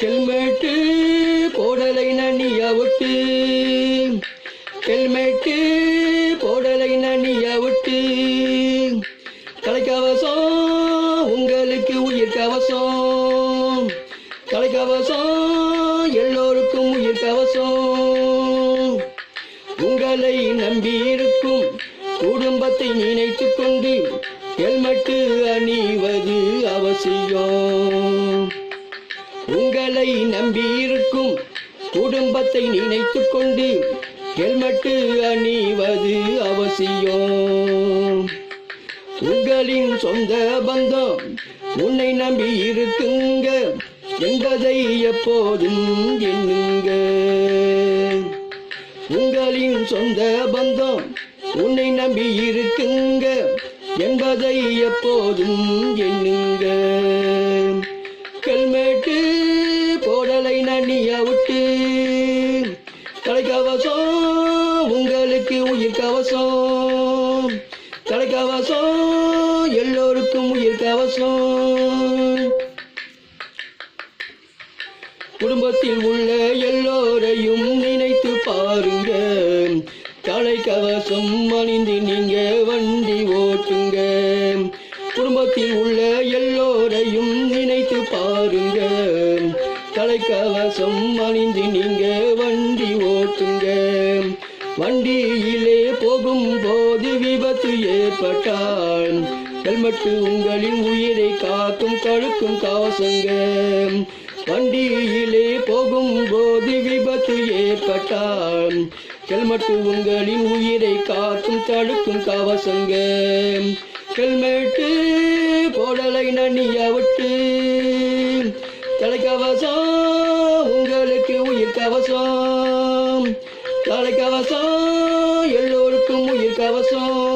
Helmet போடலை நனியா விட்டு, helmet போடலை நனியா விட்டு, தலைக்கவசம் உங்களுக்கு உயிர் கவசம், தலைக்கவசம் எல்லோருக்கும் உயிர் கவசம். உங்களை நம்பியிருக்கும் குடும்பத்தை நினைத்துக் கொண்டு ஹெல்மெட்டு அணிவது அவசியம். உங்களை நம்பியிருக்கும் குடும்பத்தை நினைத்துக் கொண்டு ஹெல்மெட்டு அணிவது அவசியம். உங்களின் சொந்த பந்தம் உன்னை நம்பி இருக்குங்க என்பதை எப்போதும் எண்ணுங்க. உங்களின் சொந்த பந்தம் உன்னை நம்பி இருக்குங்க என்பதை எப்போதும் எண்ணுங்க. ஹெல்மெட்டு போடலை நனியா விட்டு, தலைக்கவசம் உங்களுக்கு உயிர் கவசம், தலைக்கவசம் எல்லோருக்கும் உயிர் கவசம். குடும்பத்தில் உள்ள எல்லோரையும் நினைத்து பாருங்க, தலைக்கவசம் அணிந்து நீங்க வண்டி ஓட்டுங்க. குடும்பத்தில் உள்ள எல்லோரையும் நினைத்து பாருங்க, தலைக்கவசம் அணிந்து நீங்க வண்டி ஓட்டுங்க. வண்டியிலே போகும்போது விபத்து ஏற்பட்டால் ஹெல்மெட்டு உங்களின் உயிரை காக்கும் தடுக்கும் கவசங்க. வண்டியிலே போகும்போது விபத்து ஏற்பட்டால் ஹெல்மெட்டு உங்களின் உயிரை காக்கும் தடுக்கும் கவசங்க. ஹெல்மெட்டு போடலை நனியா விட்டு, தலைக்கவசம் உங்களுக்கு உயிர் கவசம், தலைக்கவசம் எல்லோருக்கும் உயிர் கவசம்.